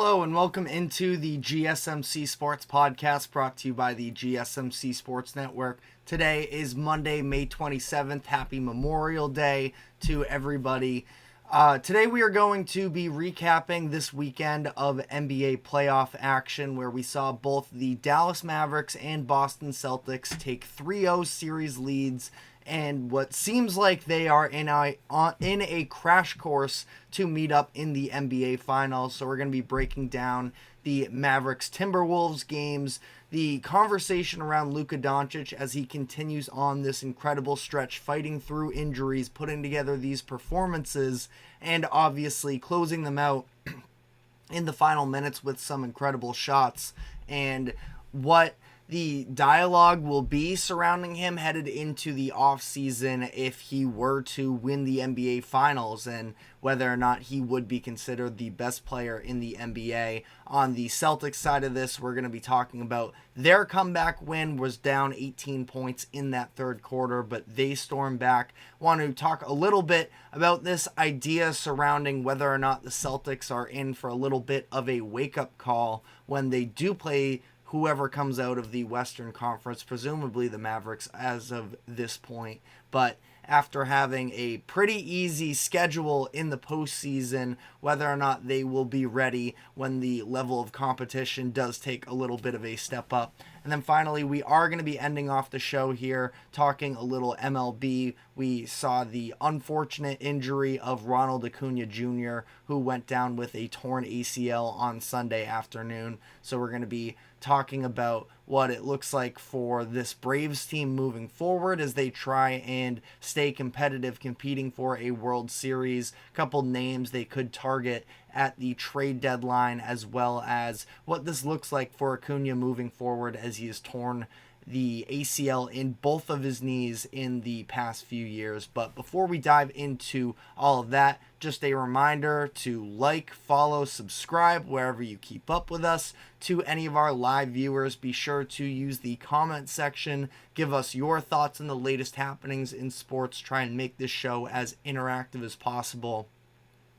Hello and welcome into the GSMC Sports Podcast brought to you by the GSMC Sports Network. Today is Monday, May 27th. Happy Memorial Day to everybody. Today we are going to be recapping this weekend of NBA playoff action where we saw both the Dallas Mavericks and Boston Celtics take 3-0 series leads and what seems like they are in a crash course to meet up in the NBA Finals. So we're going to be breaking down the Mavericks Timberwolves games, the conversation around Luka Doncic as he continues on this incredible stretch, fighting through injuries, putting together these performances, and obviously closing them out in the final minutes with some incredible shots, and what the dialogue will be surrounding him headed into the offseason if he were to win the NBA Finals, and whether or not he would be considered the best player in the NBA. On the Celtics side of this, we're going to be talking about their comeback win. Was down 18 points in that third quarter, but they stormed back. Want to talk a little bit about this idea surrounding whether or not the Celtics are in for a little bit of a wake-up call when they do play whoever comes out of the Western Conference, presumably the Mavericks as of this point. But after having a pretty easy schedule in the postseason, whether or not they will be ready when the level of competition does take a little bit of a step up. And then finally, we are going to be ending off the show here talking a little MLB. We saw the unfortunate injury of Ronald Acuna Jr., who went down with a torn ACL on Sunday afternoon. So we're going to be talking about what it looks like for this Braves team moving forward as they try and stay competitive, competing for a World Series. A couple names they could target at the trade deadline, as well as what this looks like for Acuna moving forward as he has torn the ACL in both of his knees in the past few years. But before we dive into all of that, just a reminder to like, follow, subscribe wherever you keep up with us. To any of our live viewers, be sure to use the comment section. Give us your thoughts on the latest happenings in sports. Try and make this show as interactive as possible.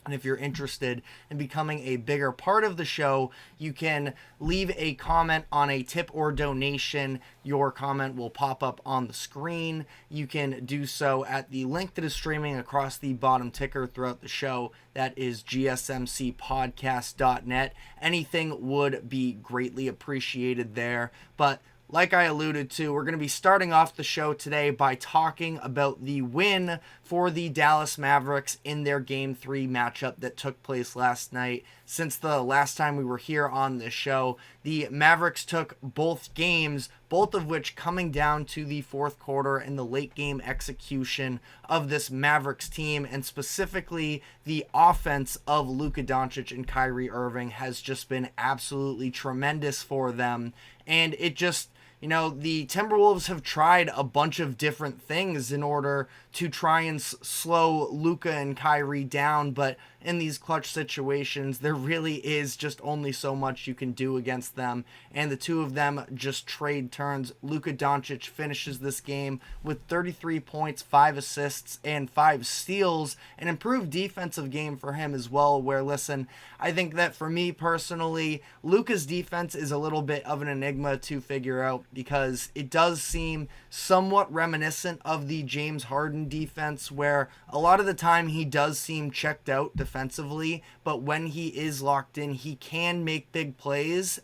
And if you're interested in becoming a bigger part of the show, you can leave a comment on a tip or donation. Your comment will pop up on the screen. You can do so at the link that is streaming across the bottom ticker throughout the show. That is gsmcpodcast.net. Anything would be greatly appreciated there. But like I alluded to, we're going to be starting off the show today by talking about the win for the Dallas Mavericks in their Game 3 matchup that took place last night. Since the last time we were here on this show, the Mavericks took both games, both of which coming down to the fourth quarter and the late game execution of this Mavericks team, and specifically the offense of Luka Doncic and Kyrie Irving has just been absolutely tremendous for them. And it just, the Timberwolves have tried a bunch of different things in order to try and slow Luka and Kyrie down, but in these clutch situations, there really is just only so much you can do against them, and the two of them just trade turns. Luka Doncic finishes this game with 33 points, 5 assists, and 5 steals, an improved defensive game for him as well, where, listen, I think that for me personally, Luka's defense is a little bit of an enigma to figure out, because it does seem somewhat reminiscent of the James Harden defense, where a lot of the time he does seem checked out defensively, but when he is locked in, he can make big plays.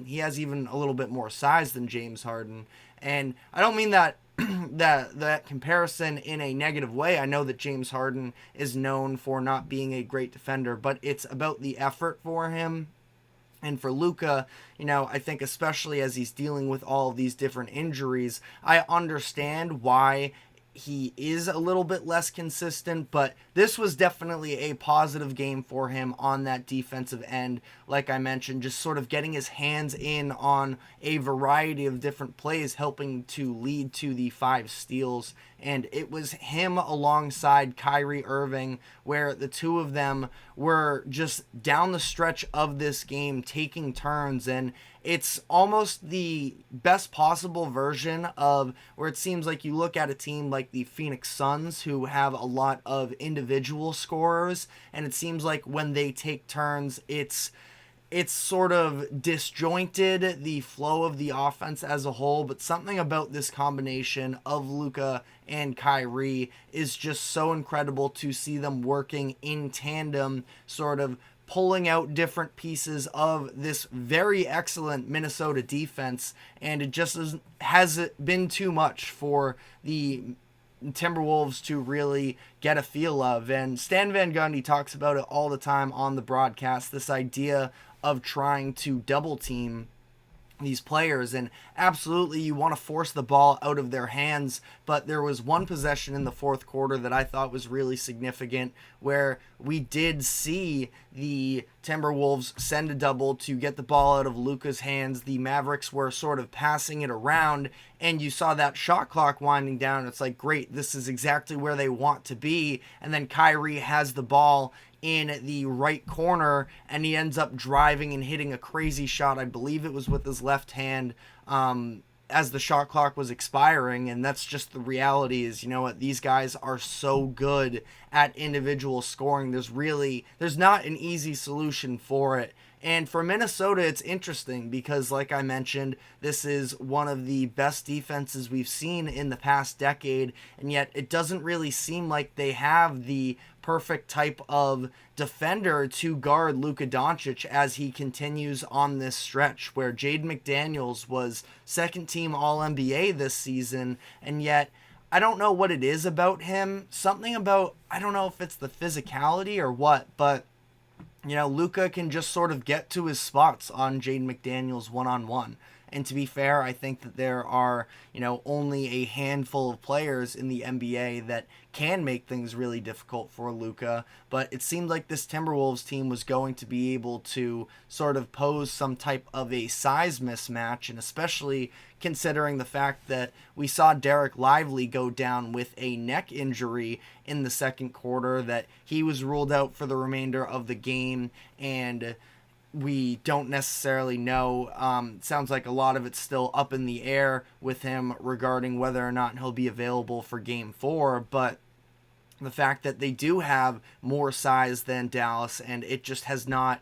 He has even a little bit more size than James Harden, and I don't mean that that comparison in a negative way. I know that James Harden is known for not being a great defender, but it's about the effort for him. And for Luka, I think especially as he's dealing with all of these different injuries, I understand why he is a little bit less consistent, but this was definitely a positive game for him on that defensive end. Like I mentioned, just sort of getting his hands in on a variety of different plays, helping to lead to the 5 steals. And it was him alongside Kyrie Irving, where the two of them were just down the stretch of this game taking turns, and it's almost the best possible version of where it seems like you look at a team like the Phoenix Suns, who have a lot of individual scorers, and it seems like when they take turns, it's it's sort of disjointed the flow of the offense as a whole, but something about this combination of Luka and Kyrie is just so incredible to see them working in tandem, sort of pulling out different pieces of this very excellent Minnesota defense, and it just hasn't been too much for the Timberwolves to really get a feel of. And Stan Van Gundy talks about it all the time on the broadcast, this idea of trying to double team these players, and absolutely you want to force the ball out of their hands, but there was one possession in the fourth quarter that I thought was really significant where we did see the Timberwolves send a double to get the ball out of Luka's hands. The Mavericks were sort of passing it around, and you saw that shot clock winding down. It's like, great, this is exactly where they want to be, and then Kyrie has the ball in the right corner, and he ends up driving and hitting a crazy shot. I believe it was with his left hand as the shot clock was expiring, and that's just the reality is, you know what, these guys are so good at individual scoring. There's not an easy solution for it. And for Minnesota, it's interesting because, like I mentioned, this is one of the best defenses we've seen in the past decade, and yet it doesn't really seem like they have the perfect type of defender to guard Luka Doncic as he continues on this stretch where Jaden McDaniels was second-team All-NBA this season, and yet I don't know what it is about him. Something about, I don't know if it's the physicality or what, but you know, Luka can just sort of get to his spots on Jaden McDaniels one-on-one. And to be fair, I think that there are, you know, only a handful of players in the NBA that can make things really difficult for Luka. But it seemed like this Timberwolves team was going to be able to sort of pose some type of a size mismatch, and especially considering the fact that we saw Derek Lively go down with a neck injury in the second quarter, that he was ruled out for the remainder of the game, and we don't necessarily know. Sounds like a lot of it's still up in the air with him regarding whether or not he'll be available for Game 4, but the fact that they do have more size than Dallas, and it just has not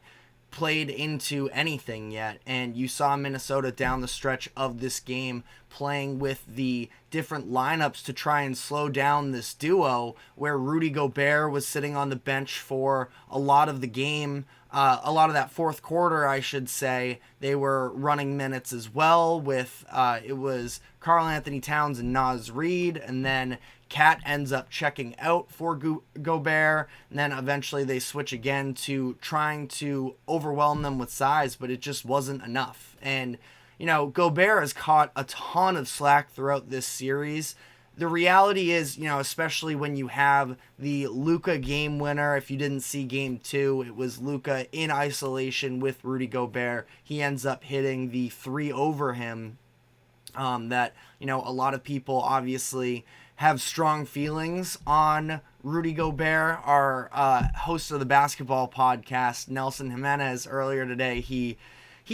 played into anything yet. And you saw Minnesota down the stretch of this game playing with the different lineups to try and slow down this duo, where Rudy Gobert was sitting on the bench for a lot of the game. A lot of that fourth quarter, I should say, they were running minutes as well with, it was Karl Anthony Towns and Naz Reid, and then Cat ends up checking out for Gobert, and then eventually they switch again to trying to overwhelm them with size, but it just wasn't enough. And, you know, Gobert has caught a ton of slack throughout this series. The reality is, you know, especially when you have the Luka game winner, if you didn't see Game 2, it was Luka in isolation with Rudy Gobert. He ends up hitting the three over him that, you know, a lot of people obviously have strong feelings on Rudy Gobert. Our host of the basketball podcast, Nelson Jimenez, earlier today, he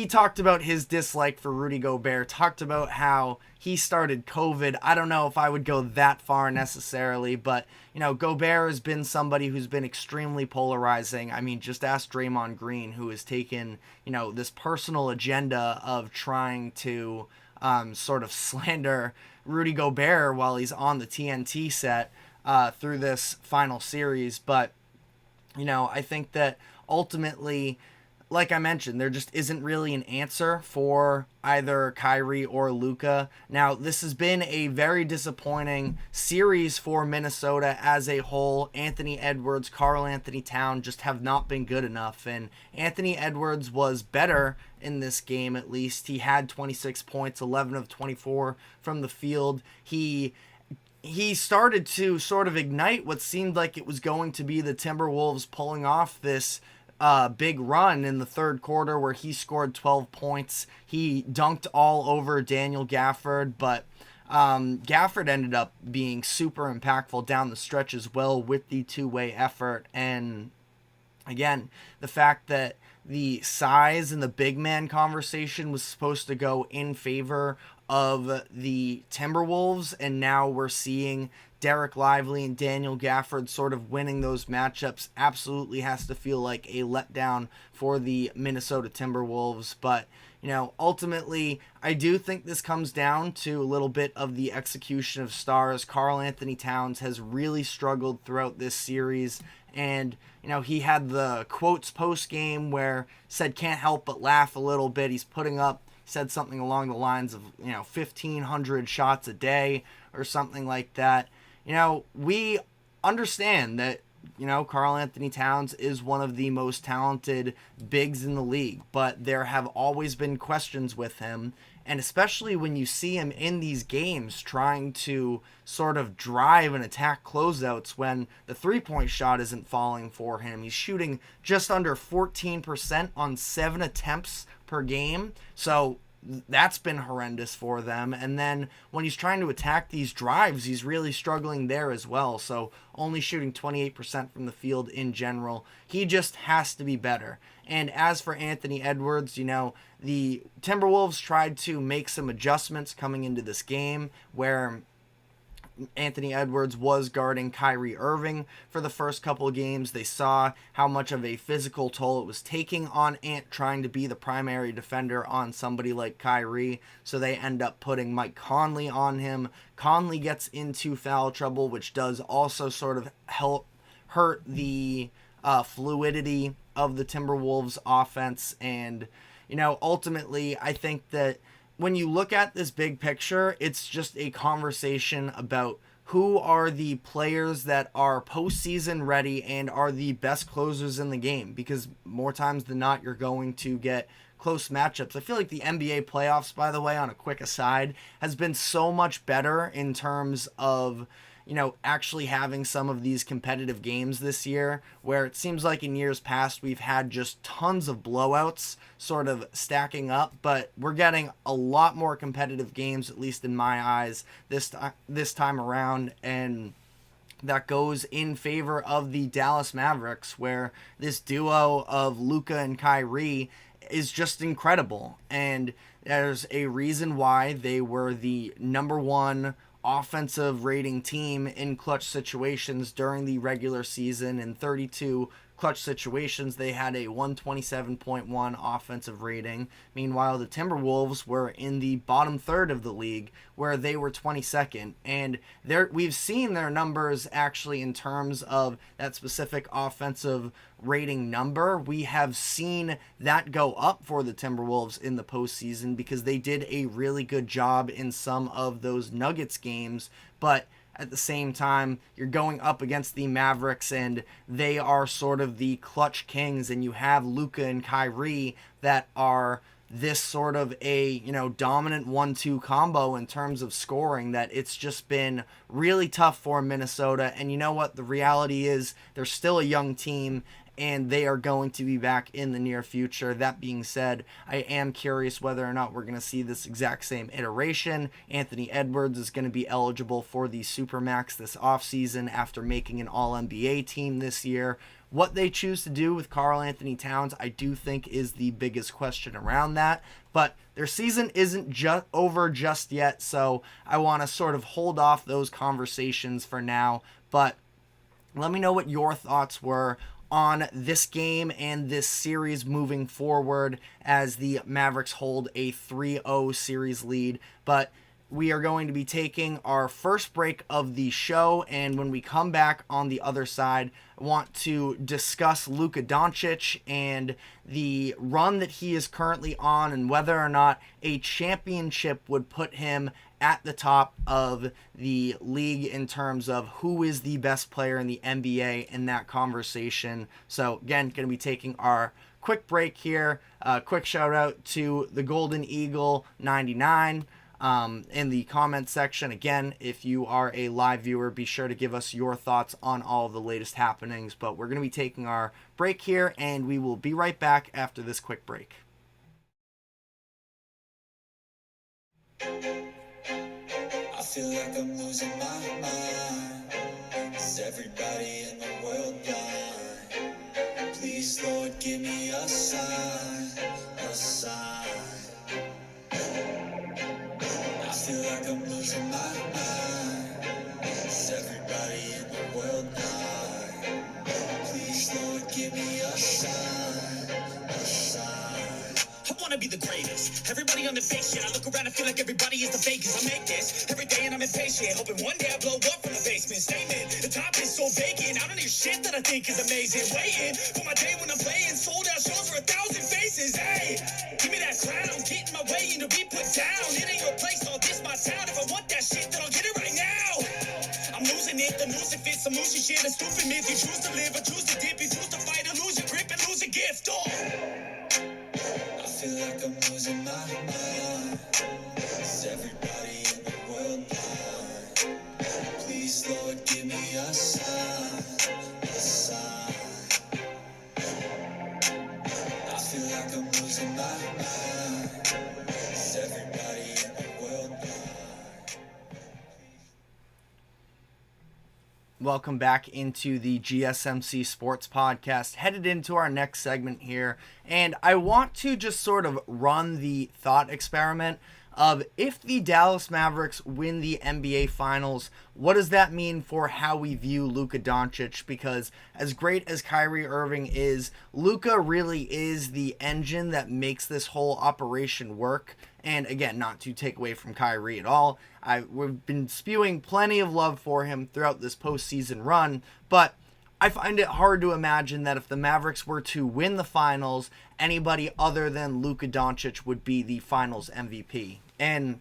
talked about his dislike for Rudy Gobert, talked about how he started COVID. I don't know if I would go that far necessarily, but, you know, Gobert has been somebody who's been extremely polarizing. I mean, just ask Draymond Green, who has taken, you know, this personal agenda of trying to sort of slander Rudy Gobert while he's on the TNT set through this final series. But, you know, I think that ultimately, like I mentioned, there just isn't really an answer for either Kyrie or Luka. Now, this has been a very disappointing series for Minnesota as a whole. Anthony Edwards, Karl Anthony Towns just have not been good enough. And Anthony Edwards was better in this game, at least. He had 26 points, 11 of 24 from the field. He started to sort of ignite what seemed like it was going to be the Timberwolves pulling off this big run in the third quarter where he scored 12 points. He dunked all over Daniel Gafford, but Gafford ended up being super impactful down the stretch as well with the two-way effort. And again, the fact that the size and the big man conversation was supposed to go in favor of the Timberwolves, and now we're seeing Derek Lively and Daniel Gafford sort of winning those matchups absolutely has to feel like a letdown for the Minnesota Timberwolves. But, ultimately, I do think this comes down to a little bit of the execution of stars. Karl Anthony Towns has really struggled throughout this series. And, he had the quotes post-game where said can't help but laugh a little bit. He's putting up, said something along the lines of, 1,500 shots a day or something like that. We understand that, Karl Anthony Towns is one of the most talented bigs in the league, but there have always been questions with him. And especially when you see him in these games trying to sort of drive and attack closeouts when the three-point shot isn't falling for him. He's shooting just under 14% on 7 attempts per game. So that's been horrendous for them. And then when he's trying to attack these drives, he's really struggling there as well. So only shooting 28% from the field in general. He just has to be better. And as for Anthony Edwards, the Timberwolves tried to make some adjustments coming into this game where Anthony Edwards was guarding Kyrie Irving for the first couple of games. They saw how much of a physical toll it was taking on Ant trying to be the primary defender on somebody like Kyrie. So they end up putting Mike Conley on him. Conley gets into foul trouble, which does also sort of help hurt the fluidity of the Timberwolves offense. And, ultimately, I think that when you look at this big picture, it's just a conversation about who are the players that are postseason ready and are the best closers in the game. Because more times than not, you're going to get close matchups. I feel like the NBA playoffs, by the way, on a quick aside, has been so much better in terms of actually having some of these competitive games this year, where it seems like in years past we've had just tons of blowouts sort of stacking up, but we're getting a lot more competitive games, at least in my eyes, this time around, and that goes in favor of the Dallas Mavericks, where this duo of Luka and Kyrie is just incredible. And there's a reason why they were the number one offensive rating team in clutch situations during the regular season. In 32 clutch situations, they had a 127.1 offensive rating. Meanwhile, the Timberwolves were in the bottom third of the league, where they were 22nd. And we've seen their numbers actually in terms of that specific offensive rating number. We have seen that go up for the Timberwolves in the postseason because they did a really good job in some of those Nuggets games. But at the same time, you're going up against the Mavericks, and they are sort of the clutch kings, and you have Luka and Kyrie that are this sort of a, dominant 1-2 combo in terms of scoring, that it's just been really tough for Minnesota. And you know what? The reality is they're still a young team, and they are going to be back in the near future. That being said, I am curious whether or not we're going to see this exact same iteration. Anthony Edwards is going to be eligible for the Supermax this offseason after making an All-NBA team this year. What they choose to do with Karl Anthony Towns, I do think, is the biggest question around that. But their season isn't over just yet, so I want to sort of hold off those conversations for now. But let me know what your thoughts were on this game and this series moving forward as the Mavericks hold a 3-0 series lead. But we are going to be taking our first break of the show, and when we come back on the other side, I want to discuss Luka Doncic and the run that he is currently on and whether or not a championship would put him at the top of the league in terms of who is the best player in the NBA in that conversation. So again, going to be taking our quick break here. Quick shout out to the Golden Eagle 99 in the comments section. Again, if you are a live viewer, be sure to give us your thoughts on all of the latest happenings. But we're going to be taking our break here, and we will be right back after this quick break. I feel like I'm losing my mind. Is everybody in the world blind? Please, Lord, give me a sign, a sign. I feel like I'm losing my mind. Is everybody wanna be the greatest. Everybody on the fake shit. I look around and feel like everybody is the fakest. I make this every day and I'm impatient, hoping one day I blow up from the basement. Statement, the top is so vacant. I don't hear shit that I think is amazing. Waiting for my day when I'm playing sold out shows for 1,000 faces. Hey, give me that crown, get in my way and to be put down. It ain't your place, all this my town. If I want that shit, then I'll get it right now. I'm losing it, the noose it fits some mushy shit. A stupid myth, you choose to live or choose to dip. You choose to fight or lose your grip and lose a gift. Oh, I feel like I'm losing my mind. Is everybody in the world blind? Please, Lord, give me a sign, a sign. I feel like I'm losing my mind. Is everybody in the world blind? Welcome back into the GSMC Sports Podcast. Headed into our next segment here, and I want to just sort of run the thought experiment of if the Dallas Mavericks win the NBA Finals, what does that mean for how we view Luka Doncic? Because as great as Kyrie Irving is, Luka really is the engine that makes this whole operation work. And again, not to take away from Kyrie at all. We've been spewing plenty of love for him throughout this postseason run, but I find it hard to imagine that if the Mavericks were to win the finals, anybody other than Luka Doncic would be the finals MVP. And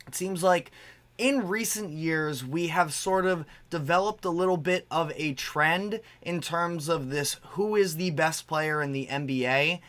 it seems like in recent years, we have sort of developed a little bit of a trend in terms of this who is the best player in the NBA.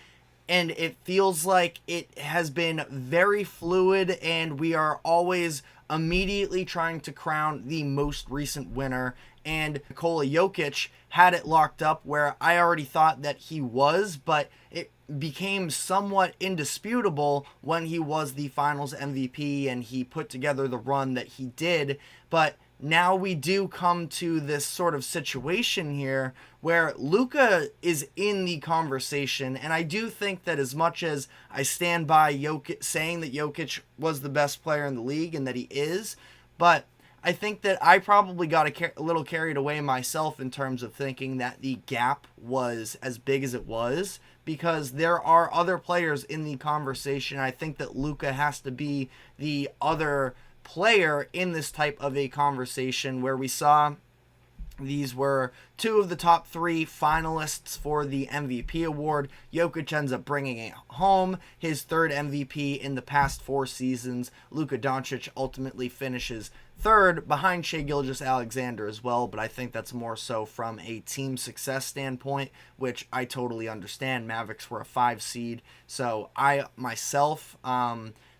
And it feels like it has been very fluid, and we are always immediately trying to crown the most recent winner. And Nikola Jokic had it locked up where I already thought that he was, but it became somewhat indisputable when he was the finals MVP and he put together the run that he did. But now we do come to this sort of situation here where Luka is in the conversation, and I do think that as much as I stand by Jokic saying that Jokic was the best player in the league and that he is, but I think that I probably got a little carried away myself in terms of thinking that the gap was as big as it was, because there are other players in the conversation. I think that Luka has to be the other player in this type of a conversation where we saw these were two of the top three finalists for the MVP award. Jokic ends up bringing it home, his third MVP in the past 4 seasons. Luka Doncic ultimately finishes third behind Shai Gilgeous-Alexander as well, but I think that's more so from a team success standpoint, which I totally understand. Mavericks were a 5 seed, so I myself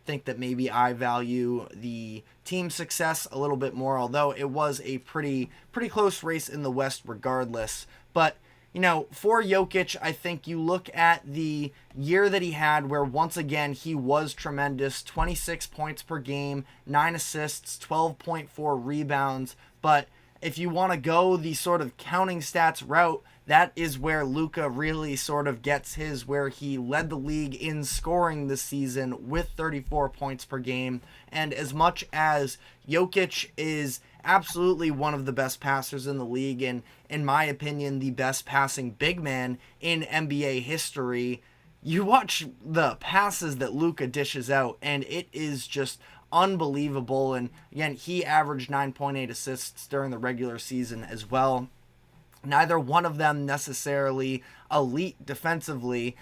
think that maybe I value the team success a little bit more, although it was a pretty close race in the West regardless. But you know, for Jokic, I think you look at the year that he had where once again he was tremendous. 26 points per game, 9 assists, 12.4 rebounds. But if you want to go the sort of counting stats route, that is where Luka really sort of gets his, where he led the league in scoring this season with 34 points per game. And as much as Jokic is absolutely one of the best passers in the league, and in my opinion, the best passing big man in NBA history, you watch the passes that Luka dishes out, and it is just unbelievable. And again, he averaged 9.8 assists during the regular season as well. Neither one of them necessarily elite defensively,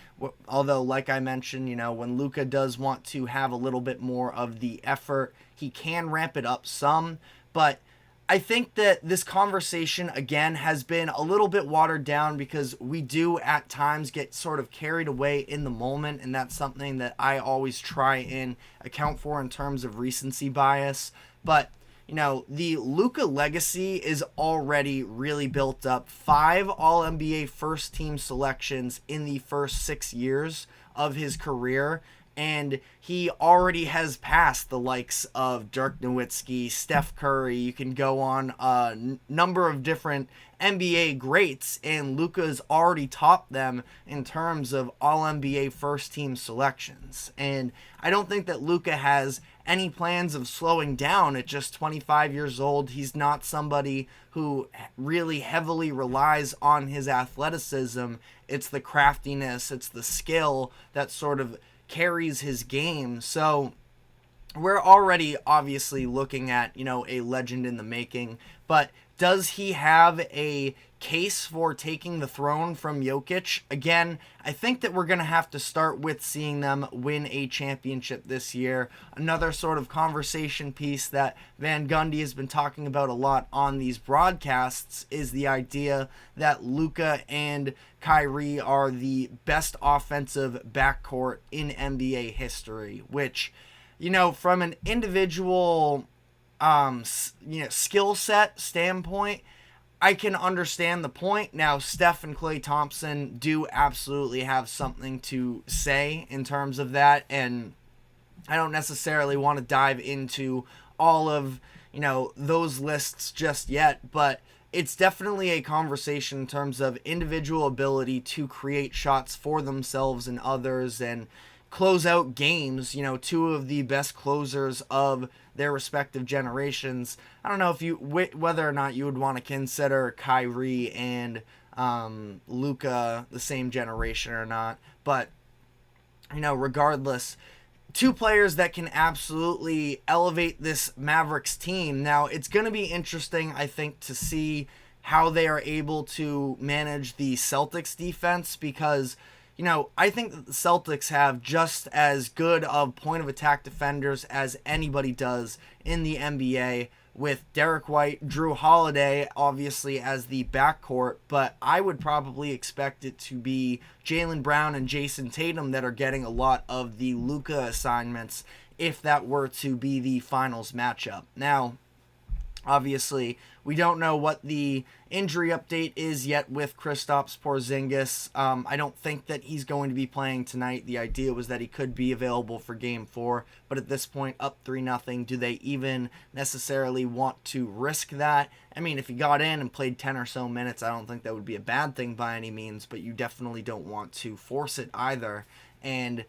although like I mentioned, you know, when Luka does want to have a little bit more of the effort, he can ramp it up some. But I think that this conversation, again, has been a little bit watered down because we do at times get sort of carried away in the moment, and that's something that I always try and account for in terms of recency bias. But you know, the Luka legacy is already really built up. 5 All-NBA first-team selections in the first 6 years of his career, and he already has passed the likes of Dirk Nowitzki, Steph Curry. You can go on a number of different NBA greats, and Luka's already topped them in terms of All-NBA first-team selections. And I don't think that Luka has any plans of slowing down at just 25 years old. He's not somebody who really heavily relies on his athleticism. It's the craftiness, it's the skill that sort of carries his game. So we're already obviously looking at, a legend in the making, but does he have a case for taking the throne from Jokic? Again, I think that we're going to have to start with seeing them win a championship this year. Another sort of conversation piece that Van Gundy has been talking about a lot on these broadcasts is the idea that Luka and Kyrie are the best offensive backcourt in NBA history, which, from an individual skill set standpoint, I can understand the point. Now, Steph and Klay Thompson do absolutely have something to say in terms of that, and I don't necessarily want to dive into all of, those lists just yet, but it's definitely a conversation in terms of individual ability to create shots for themselves and others and close out games, two of the best closers of their respective generations. I don't know if whether or not you would want to consider Kyrie and Luka the same generation or not, but regardless, two players that can absolutely elevate this Mavericks team. Now, it's going to be interesting, I think, to see how they are able to manage the Celtics defense, because I think that the Celtics have just as good of point of attack defenders as anybody does in the NBA, with Derek White, Drew Holiday, obviously as the backcourt, but I would probably expect it to be Jaylen Brown and Jason Tatum that are getting a lot of the Luka assignments if that were to be the finals matchup. Now, obviously, we don't know what the injury update is yet with Kristaps Porzingis. I don't think that he's going to be playing tonight. The idea was that he could be available for Game 4, but at this point, up 3-0, do they even necessarily want to risk that? I mean, if he got in and played 10 or so minutes, I don't think that would be a bad thing by any means, but you definitely don't want to force it either. And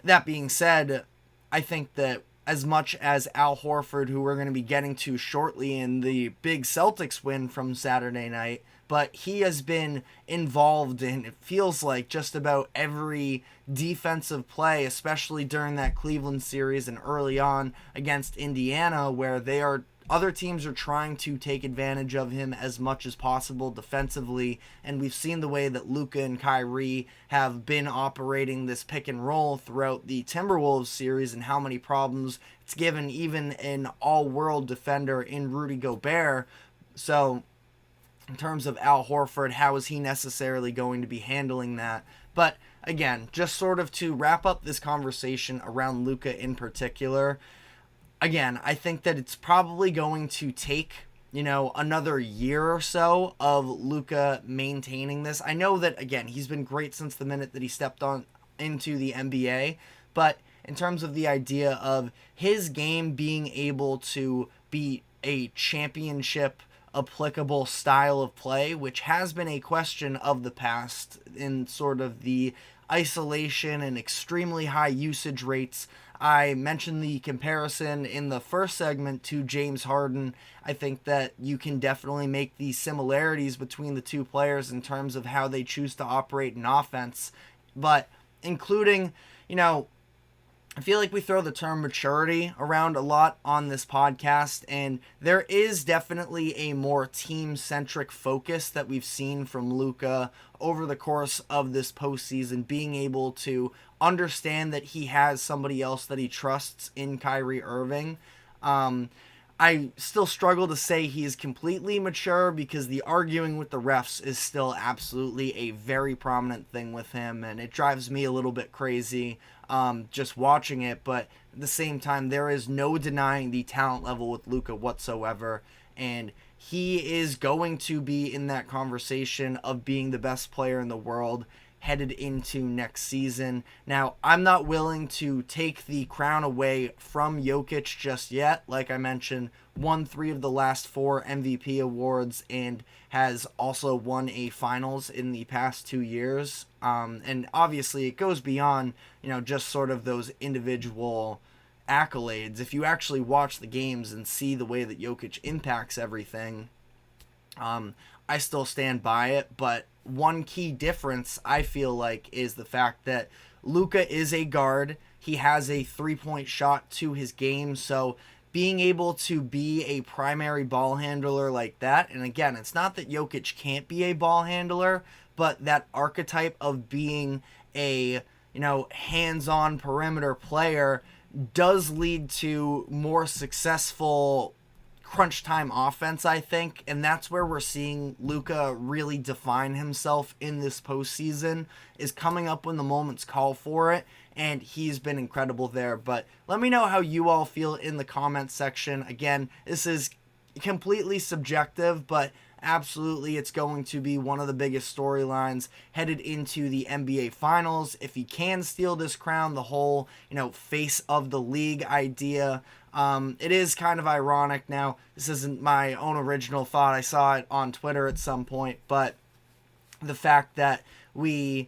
that being said, I think that as much as Al Horford, who we're going to be getting to shortly in the big Celtics win from Saturday night, but he has been involved in, it feels like, just about every defensive play, especially during that Cleveland series and early on against Indiana, where other teams are trying to take advantage of him as much as possible defensively, and we've seen the way that Luka and Kyrie have been operating this pick and roll throughout the Timberwolves series and how many problems it's given even an all-world defender in Rudy Gobert. So in terms of Al Horford, how is he necessarily going to be handling that? But again, just sort of to wrap up this conversation around Luka in particular, again, I think that it's probably going to take, another year or so of Luka maintaining this. I know that, again, he's been great since the minute that he stepped on into the NBA, but in terms of the idea of his game being able to be a championship applicable style of play, which has been a question of the past in sort of the isolation and extremely high usage rates. I mentioned the comparison in the first segment to James Harden. I think that you can definitely make the similarities between the two players in terms of how they choose to operate in offense, but including, I feel like we throw the term maturity around a lot on this podcast, and there is definitely a more team-centric focus that we've seen from Luka over the course of this postseason, being able to understand that he has somebody else that he trusts in Kyrie Irving. I still struggle to say he is completely mature because the arguing with the refs is still absolutely a very prominent thing with him, and it drives me a little bit crazy just watching it. But at the same time, there is no denying the talent level with Luka whatsoever, and he is going to be in that conversation of being the best player in the world headed into next season. Now, I'm not willing to take the crown away from Jokic just yet. Like I mentioned, won 3 of the last 4 MVP awards and has also won a finals in the past 2 years. And obviously it goes beyond, just sort of those individual accolades. If you actually watch the games and see the way that Jokic impacts everything, I still stand by it. But one key difference, I feel like, is the fact that Luka is a guard. He has a three-point shot to his game, so being able to be a primary ball handler like that, and again, it's not that Jokic can't be a ball handler, but that archetype of being a, hands-on perimeter player does lead to more successful crunch time offense, I think, and that's where we're seeing Luka really define himself in this postseason, is coming up when the moments call for it, and he's been incredible there. But let me know how you all feel in the comments section. Again, this is completely subjective, but absolutely it's going to be one of the biggest storylines headed into the NBA Finals. If he can steal this crown, the whole, face of the league idea, it is kind of ironic. Now, this isn't my own original thought. I saw it on Twitter at some point, but the fact that we,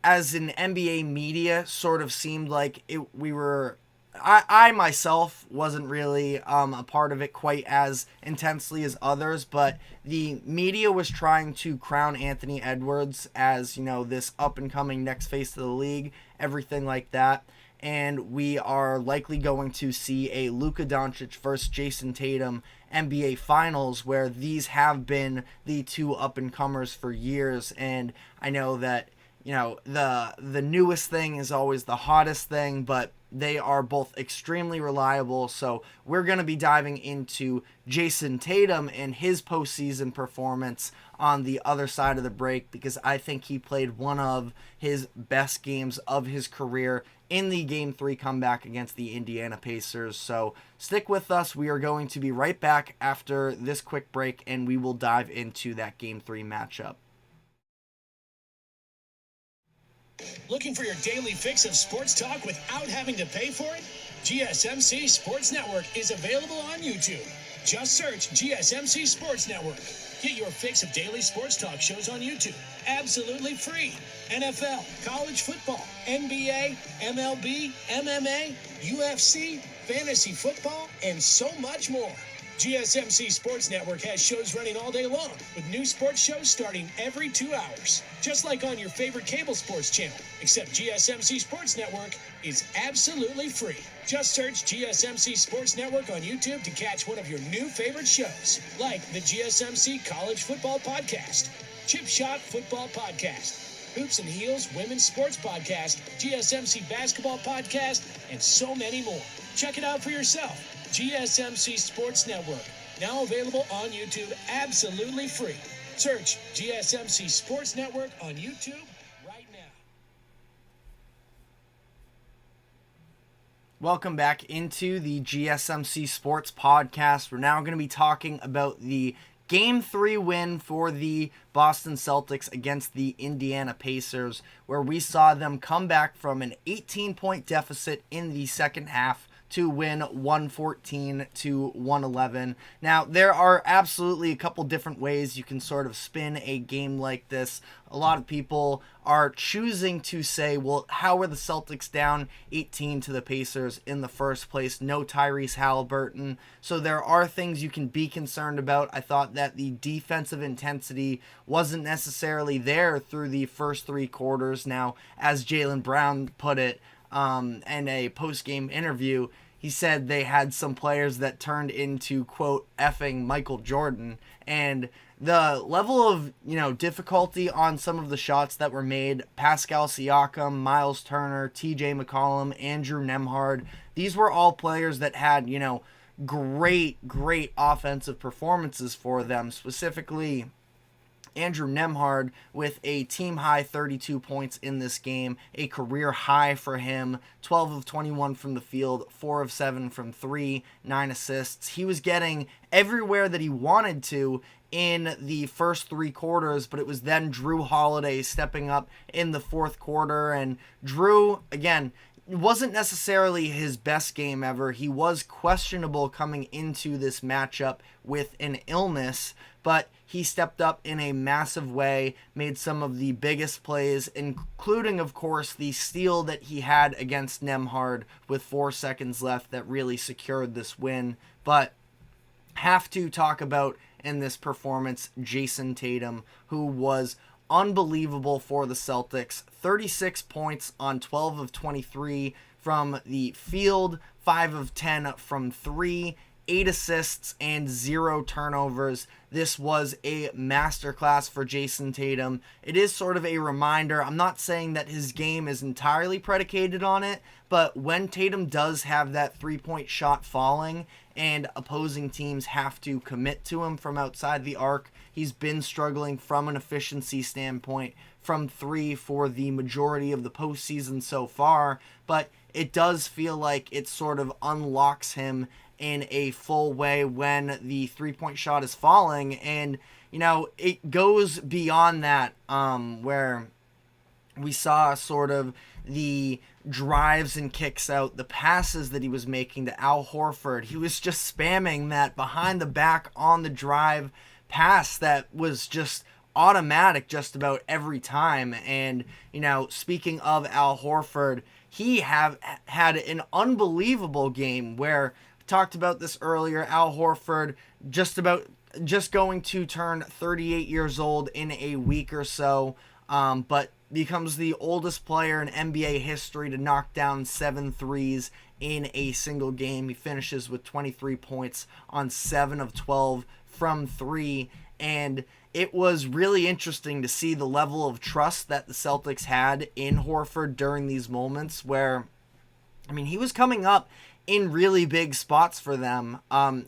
as an NBA media, sort of seemed like we were... I myself wasn't really a part of it quite as intensely as others, but the media was trying to crown Anthony Edwards as, this up-and-coming next face of the league, everything like that. And we are likely going to see a Luka Doncic versus Jason Tatum NBA Finals, where these have been the two up-and-comers for years. And I know that, the newest thing is always the hottest thing, but they are both extremely reliable. So we're going to be diving into Jason Tatum and his postseason performance on the other side of the break, because I think he played one of his best games of his career in the Game 3 comeback against the Indiana Pacers. So stick with us. We are going to be right back after this quick break, and we will dive into that Game 3 matchup. Looking for your daily fix of sports talk without having to pay for it? GSMC Sports Network is available on YouTube. Just search GSMC Sports Network. Get your fix of daily sports talk shows on YouTube, absolutely free. NFL, college football, NBA, MLB, MMA, UFC, fantasy football, and so much more. GSMC Sports Network has shows running all day long, with new sports shows starting every 2 hours. Just like on your favorite cable sports channel, except GSMC Sports Network is absolutely free. Just search GSMC Sports Network on YouTube to catch one of your new favorite shows, like the GSMC College Football Podcast, Chip Shot Football Podcast, Hoops and Heels Women's Sports Podcast, GSMC Basketball Podcast, and so many more. Check it out for yourself. GSMC Sports Network, now available on YouTube absolutely free. Search GSMC Sports Network on YouTube right now. Welcome back into the GSMC Sports Podcast. We're now going to be talking about the Game 3 win for the Boston Celtics against the Indiana Pacers, where we saw them come back from an 18-point deficit in the second half to win 114-111. Now, there are absolutely a couple different ways you can sort of spin a game like this. A lot of people are choosing to say, well, how are the Celtics down 18 to the Pacers in the first place? No Tyrese Halliburton. So there are things you can be concerned about. I thought that the defensive intensity wasn't necessarily there through the first three quarters. Now, as Jaylen Brown put it, in a post-game interview, he said they had some players that turned into, quote, effing Michael Jordan. And the level of, difficulty on some of the shots that were made, Pascal Siakam, Miles Turner, TJ McCollum, Andrew Nembhard, these were all players that had, great offensive performances for them. Specifically, Andrew Nembhard with a team-high 32 points in this game, a career high for him, 12 of 21 from the field, 4 of 7 from 3, 9 assists. He was getting everywhere that he wanted to in the first three quarters, but it was then Drew Holiday stepping up in the fourth quarter, and Drew, again, it wasn't necessarily his best game ever. He was questionable coming into this matchup with an illness, but he stepped up in a massive way, made some of the biggest plays, including, of course, the steal that he had against Nembhard with 4 seconds left that really secured this win. But have to talk about in this performance Jason Tatum, who was unbelievable for the Celtics. 36 points on 12 of 23 from the field, 5 of 10 from 3, 8 assists and 0 turnovers. This was a masterclass for Jason Tatum. It is sort of a reminder. I'm not saying that his game is entirely predicated on it, but when Tatum does have that three-point shot falling and opposing teams have to commit to him from outside the arc, he's been struggling from an efficiency standpoint from 3 for the majority of the postseason so far, but it does feel like it sort of unlocks him in a full way when the three-point shot is falling. And, you know, it goes beyond that, where we saw sort of the drives and kicks out, the passes that he was making to Al Horford. He was just spamming that behind the back on the drive pass that was just automatic just about every time. And, you know, speaking of Al Horford, he had an unbelievable game where, talked about this earlier, Al Horford just going to turn 38 years old in a week or so, but becomes the oldest player in NBA history to knock down 7 threes in a single game. He finishes with 23 points on 7 of 12 from 3, and it was really interesting to see the level of trust that the Celtics had in Horford during these moments where, I mean, he was coming up in really big spots for them.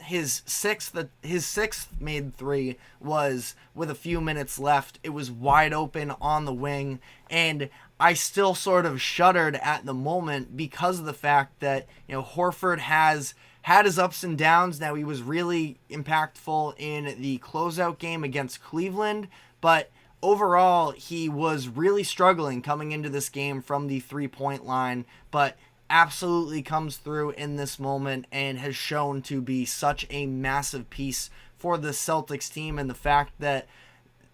His sixth made 3 was with a few minutes left. It was wide open on the wing, and I still sort of shuddered at the moment because of the fact that, you know, Horford has had his ups and downs. Now, he was really impactful in the closeout game against Cleveland, but overall he was really struggling coming into this game from the three-point line, but absolutely comes through in this moment and has shown to be such a massive piece for the Celtics team. And the fact that,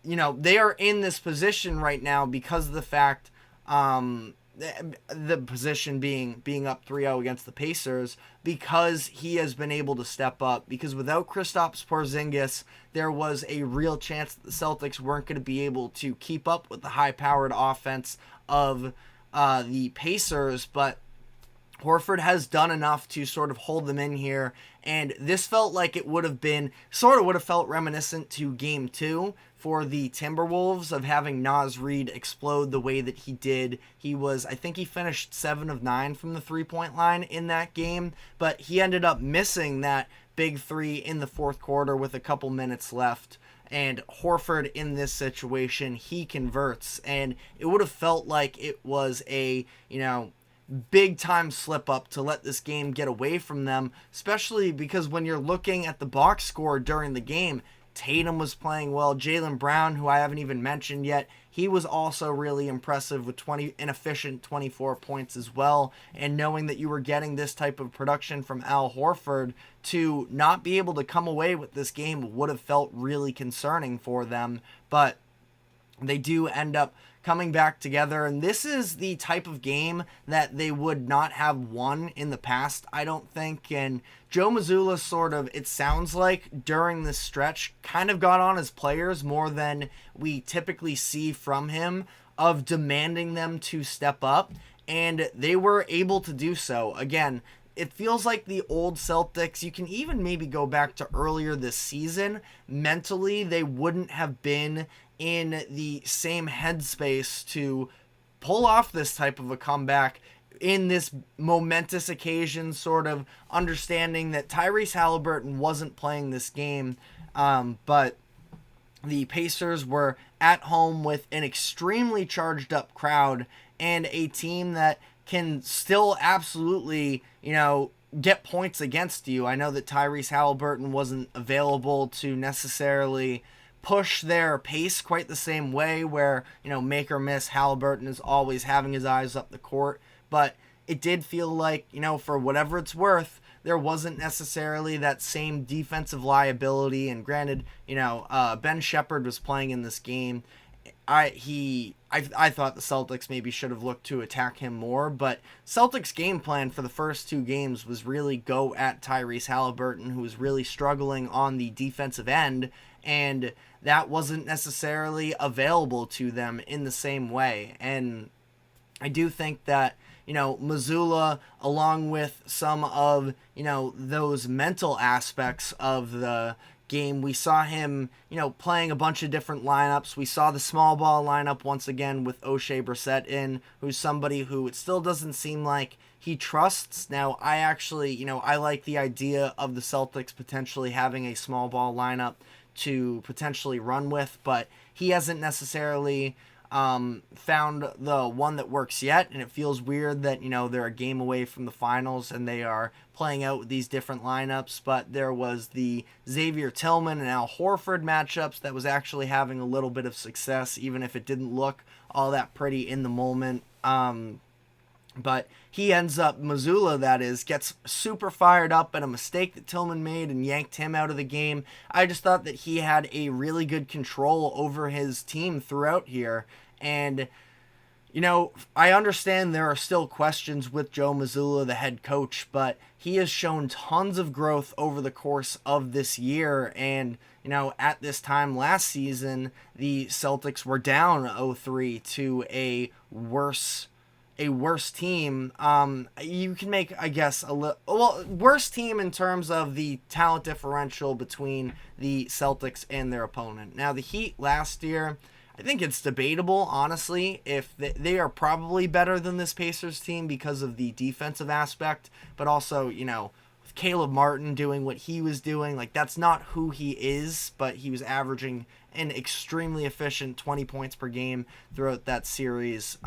you know, they are in this position right now because of the fact, the position being up 3-0 against the Pacers, because he has been able to step up. Because without Kristaps Porzingis, there was a real chance that the Celtics weren't going to be able to keep up with the high-powered offense of the Pacers, but Horford has done enough to sort of hold them in here, and this felt like it would have felt reminiscent to Game 2 for the Timberwolves of having Naz Reid explode the way that he did. I think he finished 7 of 9 from the three-point line in that game, but he ended up missing that big 3 in the fourth quarter with a couple minutes left. And Horford in this situation, he converts, and it would have felt like it was a, you know, big time slip up to let this game get away from them, especially because when you're looking at the box score during the game, Tatum was playing well. Jaylen Brown, who I haven't even mentioned yet, he was also really impressive with an efficient 24 points as well. And knowing that you were getting this type of production from Al Horford, to not be able to come away with this game would have felt really concerning for them. But they do end up coming back together, and this is the type of game that they would not have won in the past, I don't think. And Joe Mazzulla sort of, it sounds like, during this stretch, kind of got on his players more than we typically see from him, of demanding them to step up, and they were able to do so. Again, it feels like the old Celtics, you can even maybe go back to earlier this season, mentally they wouldn't have been in the same headspace to pull off this type of a comeback in this momentous occasion, sort of understanding that Tyrese Halliburton wasn't playing this game, but the Pacers were at home with an extremely charged up crowd and a team that can still absolutely, you know, get points against you. I know that Tyrese Halliburton wasn't available to necessarily push their pace quite the same way, where, you know, make or miss, Halliburton is always having his eyes up the court, but it did feel like, you know, for whatever it's worth, there wasn't necessarily that same defensive liability. And granted, you know, Ben Shepherd was playing in this game, I thought the Celtics maybe should have looked to attack him more, but Celtics game plan for the first two games was really go at Tyrese Halliburton, who was really struggling on the defensive end, and that wasn't necessarily available to them in the same way. And I do think that, Mazzulla, along with some of, those mental aspects of the game, we saw him, playing a bunch of different lineups. We saw the small ball lineup once again with O'Shea Brissett in, who's somebody who it still doesn't seem like he trusts. Now, I actually, I like the idea of the Celtics potentially having a small ball lineup to potentially run with, but he hasn't necessarily found the one that works yet, and it feels weird that, they're a game away from the finals and they are playing out these different lineups. But there was the Xavier Tillman and Al Horford matchups that was actually having a little bit of success, even if it didn't look all that pretty in the moment. But he ends up, Mazzulla that is, gets super fired up at a mistake that Tillman made and yanked him out of the game. I just thought that he had a really good control over his team throughout here. And, I understand there are still questions with Joe Mazzulla, the head coach, but he has shown tons of growth over the course of this year. And, at this time last season, the Celtics were down 0-3 to a worse team. You can make, I guess, worse team in terms of the talent differential between the Celtics and their opponent. Now, the Heat last year, I think it's debatable, honestly, if they are probably better than this Pacers team because of the defensive aspect, but also, with Caleb Martin doing what he was doing, like, that's not who he is, but he was averaging an extremely efficient 20 points per game throughout that series.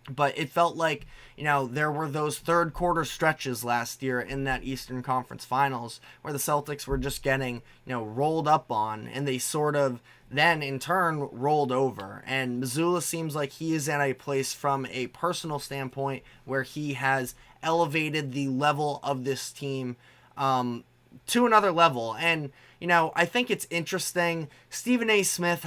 But it felt like, there were those third quarter stretches last year in that Eastern Conference Finals where the Celtics were just getting, rolled up on, and they sort of then in turn rolled over. And Mazzulla seems like he is at a place from a personal standpoint where he has elevated the level of this team to another level. And, I think it's interesting. Stephen A. Smith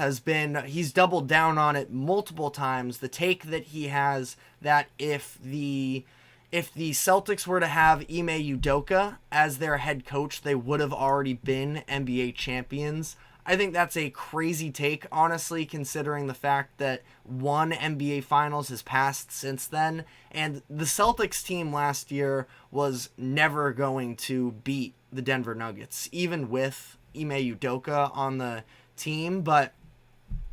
he's doubled down on it multiple times. The take that he has that if the Celtics were to have Ime Udoka as their head coach, they would have already been NBA champions. I think that's a crazy take, honestly, considering the fact that one NBA Finals has passed since then, and the Celtics team last year was never going to beat the Denver Nuggets, even with Ime Udoka on the team. But,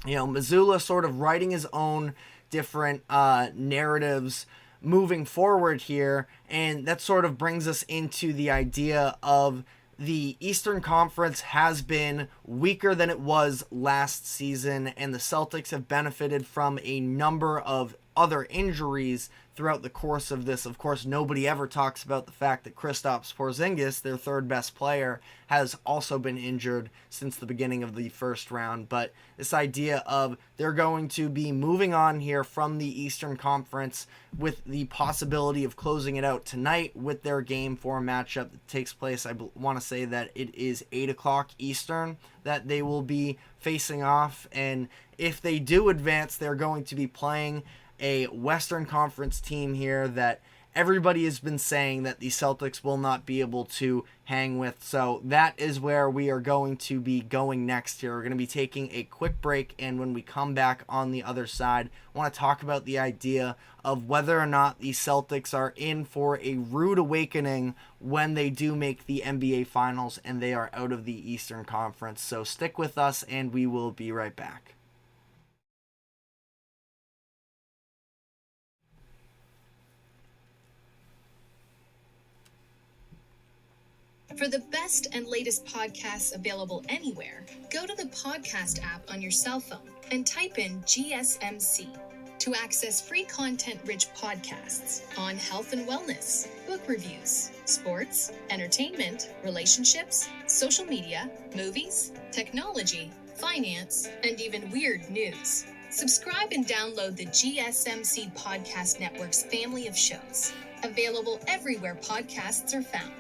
Mazzulla sort of writing his own different narratives moving forward here, and that sort of brings us into the idea of the Eastern Conference has been weaker than it was last season, and the Celtics have benefited from a number of other injuries throughout the course of this. Of course, nobody ever talks about the fact that Kristaps Porzingis, their third best player, has also been injured since the beginning of the first round. But this idea of they're going to be moving on here from the Eastern Conference with the possibility of closing it out tonight with their Game 4 matchup that takes place, I want to say that it is 8 o'clock Eastern that they will be facing off. And if they do advance, they're going to be playing a Western Conference team here that everybody has been saying that the Celtics will not be able to hang with. So that is where we are going to be going next here. We're going to be taking a quick break, and when we come back on the other side, I want to talk about the idea of whether or not the Celtics are in for a rude awakening when they do make the NBA Finals and they are out of the Eastern Conference. So stick with us, and we will be right back. For the best and latest podcasts available anywhere, go to the podcast app on your cell phone and type in GSMC to access free content-rich podcasts on health and wellness, book reviews, sports, entertainment, relationships, social media, movies, technology, finance, and even weird news. Subscribe and download the GSMC Podcast Network's family of shows, available everywhere podcasts are found.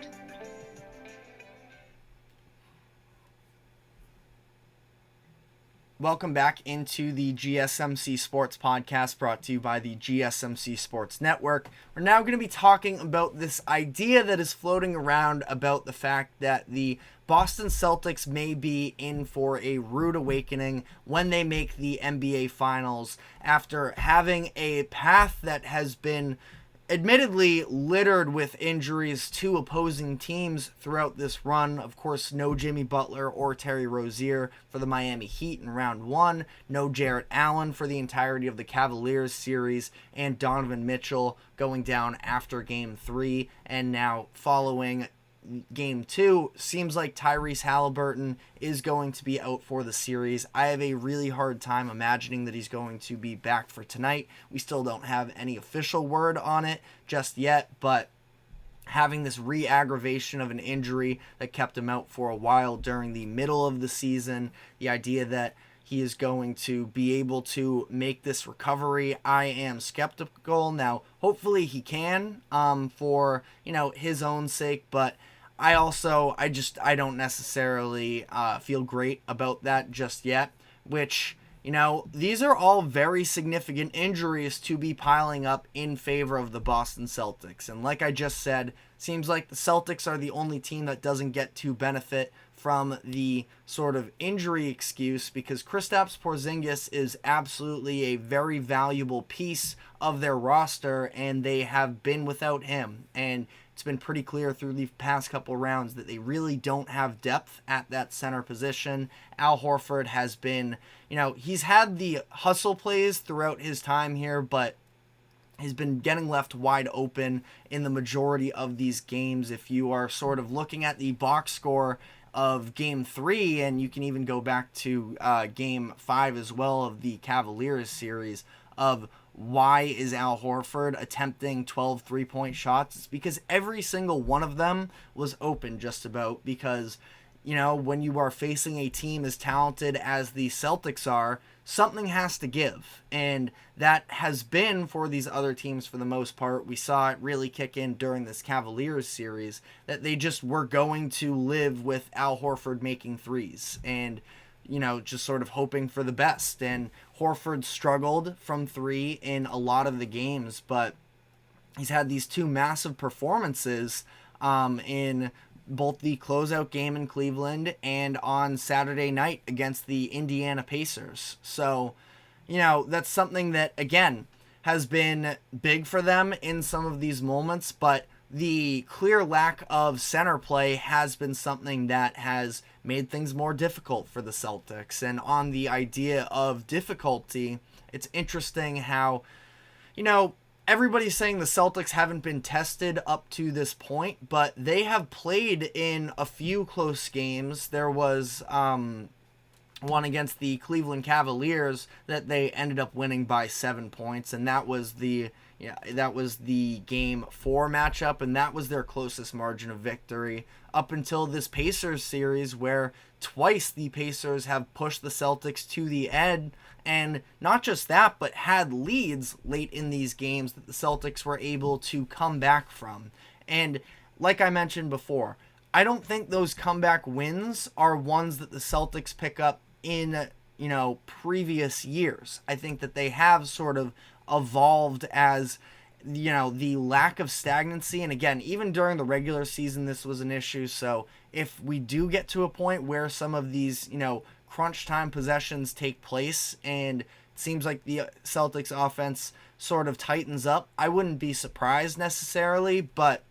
Welcome back into the GSMC Sports Podcast, brought to you by the GSMC Sports Network. We're now going to be talking about this idea that is floating around about the fact that the Boston Celtics may be in for a rude awakening when they make the NBA Finals after having a path that has been admittedly littered with injuries to opposing teams throughout this run. Of course, no Jimmy Butler or Terry Rozier for the Miami Heat in round one, no Jarrett Allen for the entirety of the Cavaliers series, and Donovan Mitchell going down after game 3, and now following game 2, seems like Tyrese Halliburton is going to be out for the series. I have a really hard time imagining that he's going to be back for tonight. We still don't have any official word on it just yet, but having this re-aggravation of an injury that kept him out for a while during the middle of the season, the idea that he is going to be able to make this recovery, I am skeptical. Now, hopefully he can, for, his own sake, but I don't necessarily feel great about that just yet, which, these are all very significant injuries to be piling up in favor of the Boston Celtics. And like I just said, seems like the Celtics are the only team that doesn't get to benefit from the sort of injury excuse, because Kristaps Porzingis is absolutely a very valuable piece of their roster, and they have been without him. And it's been pretty clear through the past couple rounds that they really don't have depth at that center position. Al Horford has been, he's had the hustle plays throughout his time here, but he's been getting left wide open in the majority of these games. If you are sort of looking at the box score of game 3, and you can even go back to game 5 as well of the Cavaliers series, of why is Al Horford attempting 12 3-point shots? It's because every single one of them was open just about, because, when you are facing a team as talented as the Celtics are, something has to give. And that has been for these other teams for the most part. We saw it really kick in during this Cavaliers series, that they just were going to live with Al Horford making threes and, just sort of hoping for the best. And Horford struggled from 3 in a lot of the games, but he's had these 2 massive performances in both the closeout game in Cleveland and on Saturday night against the Indiana Pacers. So, that's something that, again, has been big for them in some of these moments, but the clear lack of center play has been something that has made things more difficult for the Celtics. And on the idea of difficulty, it's interesting how, everybody's saying the Celtics haven't been tested up to this point, but they have played in a few close games. There was one against the Cleveland Cavaliers that they ended up winning by 7 points, and that was the game 4 matchup, and that was their closest margin of victory up until this Pacers series, where twice the Pacers have pushed the Celtics to the edge, and not just that, but had leads late in these games that the Celtics were able to come back from. And like I mentioned before, I don't think those comeback wins are ones that the Celtics pick up in, previous years. I think that they have sort of evolved as, the lack of stagnancy. And again, even during the regular season, this was an issue. So if we do get to a point where some of these, crunch time possessions take place and it seems like the Celtics offense sort of tightens up, I wouldn't be surprised necessarily, but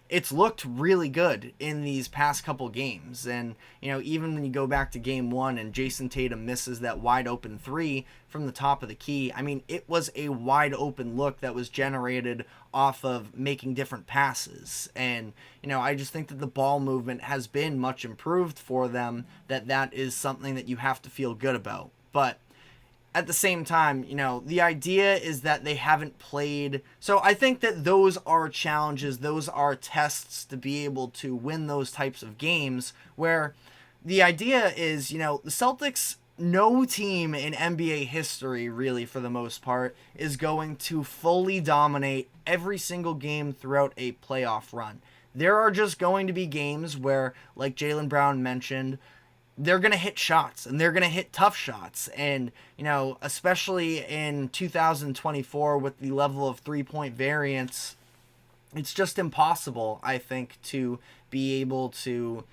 it's looked really good in these past couple games. And, even when you go back to game 1 and Jason Tatum misses that wide open 3 from the top of the key, it was a wide open look that was generated off of making different passes. And, I just think that the ball movement has been much improved for them, that is something that you have to feel good about. But at the same time, the idea is that they haven't played. So I think that those are challenges. Those are tests to be able to win those types of games, where the idea is, the Celtics, no team in NBA history, really, for the most part, is going to fully dominate every single game throughout a playoff run. There are just going to be games where, like Jaylen Brown mentioned, they're going to hit shots, and they're going to hit tough shots. And, especially in 2024 with the level of 3-point variance, it's just impossible, I think, to be able to,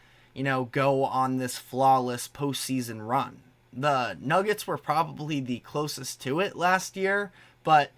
go on this flawless postseason run. The Nuggets were probably the closest to it last year, but,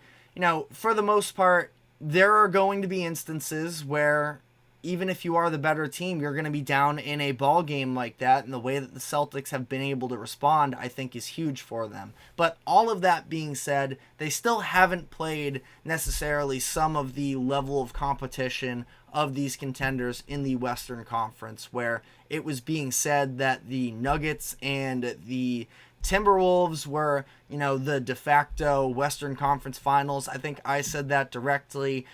for the most part, there are going to be instances where even if you are the better team, you're going to be down in a ball game like that, and the way that the Celtics have been able to respond, I think, is huge for them. But all of that being said, they still haven't played necessarily some of the level of competition of these contenders in the Western Conference, where it was being said that the Nuggets and the Timberwolves were, the de facto Western Conference Finals. I think I said that directly.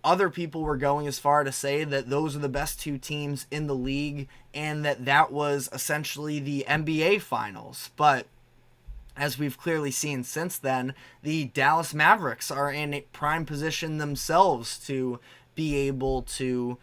Other people were going as far to say that those are the best two teams in the league and that was essentially the NBA Finals. But as we've clearly seen since then, the Dallas Mavericks are in a prime position themselves to be able to,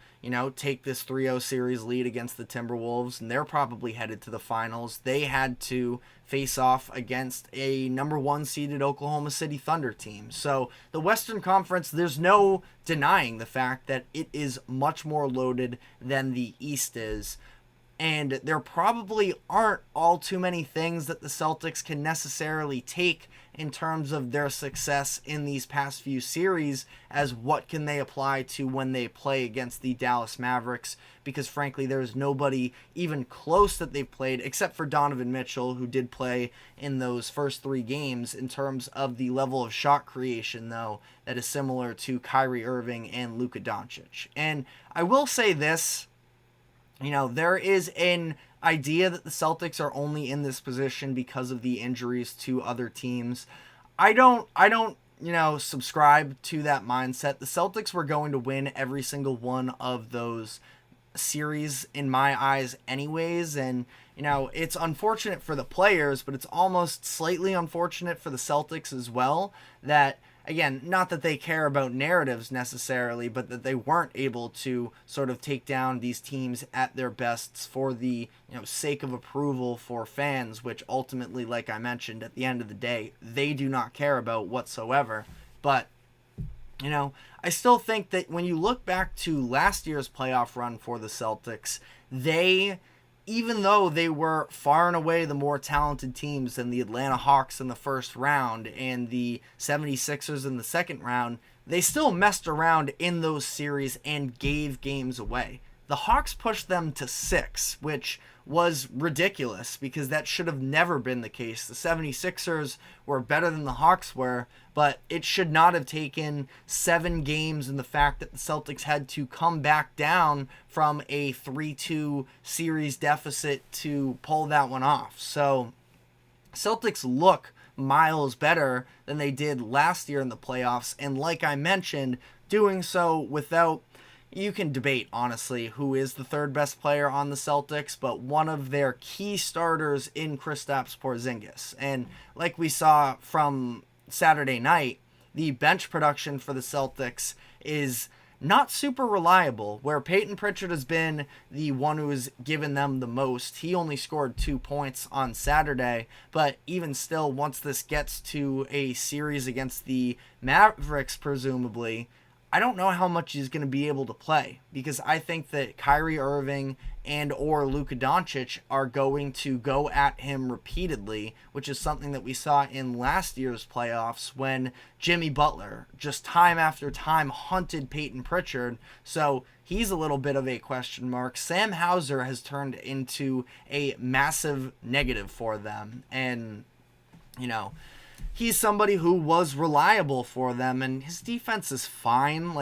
take this 3-0 series lead against the Timberwolves, and they're probably headed to the finals. They had to face off against a number 1 seeded Oklahoma City Thunder team. So the Western Conference, there's no denying the fact that it is much more loaded than the East is. And there probably aren't all too many things that the Celtics can necessarily take in terms of their success in these past few series as what can they apply to when they play against the Dallas Mavericks, because frankly there's nobody even close that they've played except for Donovan Mitchell, who did play in those first 3 games, in terms of the level of shot creation though that is similar to Kyrie Irving and Luka Doncic. And I will say this, there is an idea that the Celtics are only in this position because of the injuries to other teams. I don't, subscribe to that mindset. The Celtics were going to win every single one of those series in my eyes anyways. And, it's unfortunate for the players, but it's almost slightly unfortunate for the Celtics as well that, again, not that they care about narratives necessarily, but that they weren't able to sort of take down these teams at their bests for the sake of approval for fans, which ultimately, like I mentioned, at the end of the day, they do not care about whatsoever. But, I still think that when you look back to last year's playoff run for the Celtics, even though they were far and away the more talented teams than the Atlanta Hawks in the first round and the 76ers in the second round, they still messed around in those series and gave games away. The Hawks pushed them to 6, which was ridiculous because that should have never been the case. The 76ers were better than the Hawks were, but it should not have taken 7 games, and the fact that the Celtics had to come back down from a 3-2 series deficit to pull that one off. So Celtics look miles better than they did last year in the playoffs, and like I mentioned, doing so without, you can debate, honestly, who is the third best player on the Celtics, but one of their key starters in Kristaps Porzingis. And like we saw from Saturday night, the bench production for the Celtics is not super reliable, where Peyton Pritchard has been the one who has given them the most. He only scored 2 points on Saturday, but even still, once this gets to a series against the Mavericks, presumably, I don't know how much he's going to be able to play, because I think that Kyrie Irving and or Luka Doncic are going to go at him repeatedly, which is something that we saw in last year's playoffs when Jimmy Butler just time after time hunted Peyton Pritchard. So he's a little bit of a question mark. Sam Hauser has turned into a massive negative for them, and he's somebody who was reliable for them, and his defense is fine.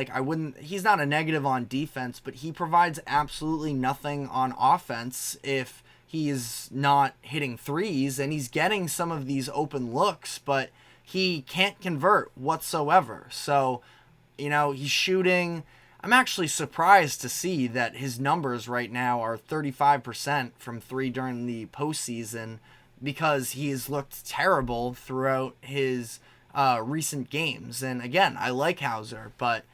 He's not a negative on defense, but he provides absolutely nothing on offense if he is not hitting threes, and he's getting some of these open looks, but he can't convert whatsoever. So, he's shooting. I'm actually surprised to see that his numbers right now are 35% from 3 during the postseason, because he has looked terrible throughout his recent games. And again, I like Hauser, but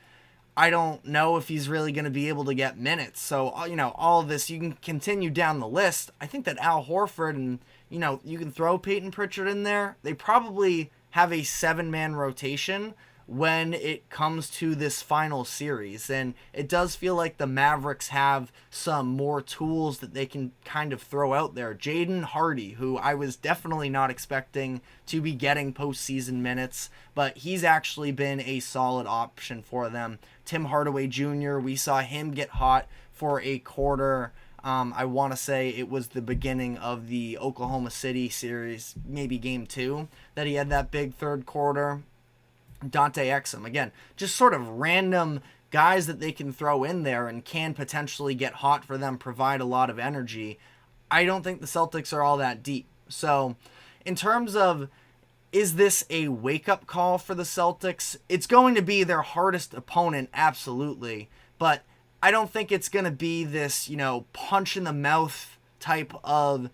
I don't know if he's really going to be able to get minutes. So, all of this, you can continue down the list. I think that Al Horford and, you can throw Peyton Pritchard in there. They probably have a 7-man rotation when it comes to this final series. And it does feel like the Mavericks have some more tools that they can kind of throw out there. Jaden Hardy, who I was definitely not expecting to be getting postseason minutes, but he's actually been a solid option for them. Tim Hardaway Jr., we saw him get hot for a quarter. I want to say it was the beginning of the Oklahoma City series, maybe game 2, that he had that big third quarter. Dante Exum, again, just sort of random guys that they can throw in there and can potentially get hot for them, provide a lot of energy. I don't think the Celtics are all that deep. So in terms of, is this a wake-up call for the Celtics? It's going to be their hardest opponent, absolutely. But I don't think it's going to be this, punch in the mouth type of,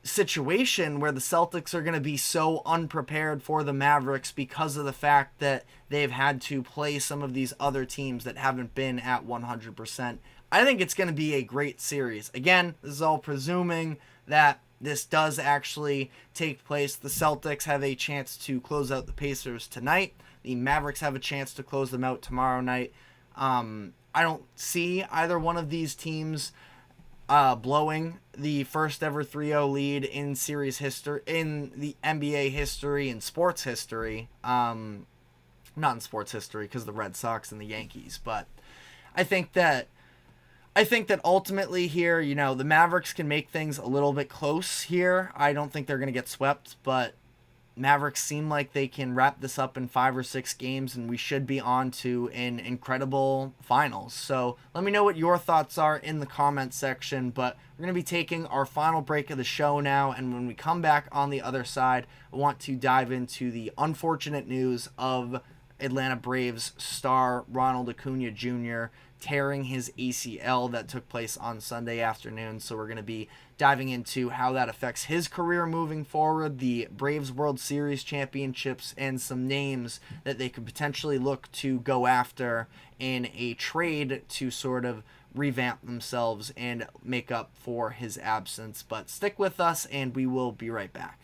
situation where the Celtics are going to be so unprepared for the Mavericks because of the fact that they've had to play some of these other teams that haven't been at 100%. I think it's going to be a great series. Again, this is all presuming that this does actually take place. The Celtics have a chance to close out the Pacers tonight. The Mavericks have a chance to close them out tomorrow night. I don't see either one of these teams blowing the first ever 3-0 lead in series history, in the NBA history and sports history. Not in sports history because the Red Sox and the Yankees, but I think that ultimately here, the Mavericks can make things a little bit close here. I don't think they're going to get swept, but Mavericks seem like they can wrap this up in 5 or 6 games, and we should be on to an incredible finals. So let me know what your thoughts are in the comments section, but we're going to be taking our final break of the show now, and when we come back on the other side, I want to dive into the unfortunate news of Atlanta Braves star Ronald Acuna Jr. tearing his ACL that took place on Sunday afternoon. So we're going to be diving into how that affects his career moving forward, the Braves World Series championships, and some names that they could potentially look to go after in a trade to sort of revamp themselves and make up for his absence. But stick with us and we will be right back.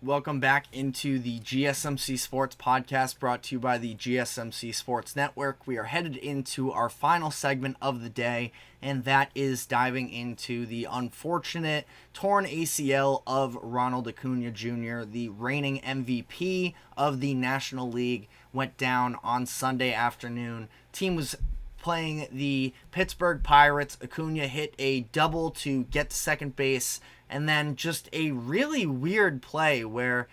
Welcome back into the GSMC Sports Podcast, brought to you by the GSMC Sports Network. We are headed into our final segment of the day, and that is diving into the unfortunate torn ACL of Ronald Acuna Jr., the reigning MVP of the National League, went down on Sunday afternoon. Team was playing the Pittsburgh Pirates. Acuna hit a double to get to second base, and then just a really weird play where,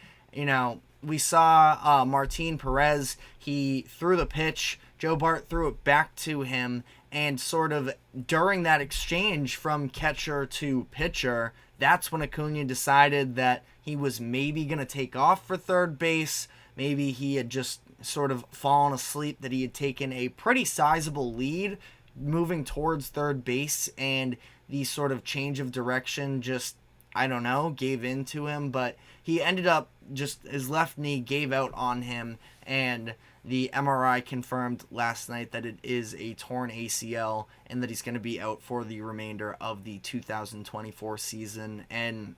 we saw Martin Perez, he threw the pitch, Joe Bart threw it back to him, and sort of during that exchange from catcher to pitcher, that's when Acuna decided that he was maybe going to take off for third base. Maybe he had just sort of fallen asleep, that he had taken a pretty sizable lead moving towards third base, and the sort of change of direction just I don't know, gave in to him, but he ended up his left knee gave out on him, and the MRI confirmed last night that it is a torn ACL and that he's going to be out for the remainder of the 2024 season. And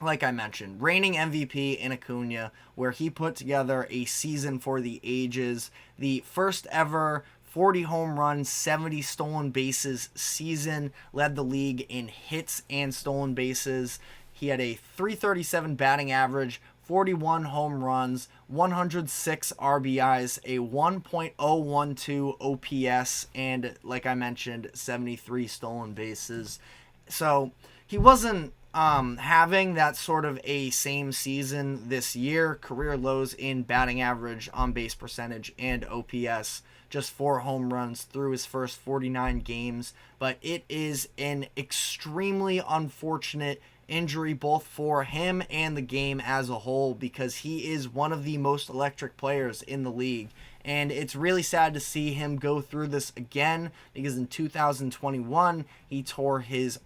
like I mentioned, reigning MVP in Acuna, where he put together a season for the ages, the first ever 40 home runs, 70 stolen bases season, led the league in hits and stolen bases. He had a .337 batting average, 41 home runs, 106 RBIs, a 1.012 OPS, and like I mentioned, 73 stolen bases. So he wasn't having that sort of a same season this year. Career lows in batting average, on base percentage, and OPS. Just 4 home runs through his first 49 games. But it is an extremely unfortunate injury both for him and the game as a whole, because he is one of the most electric players in the league. And it's really sad to see him go through this again, because in 2021 he tore his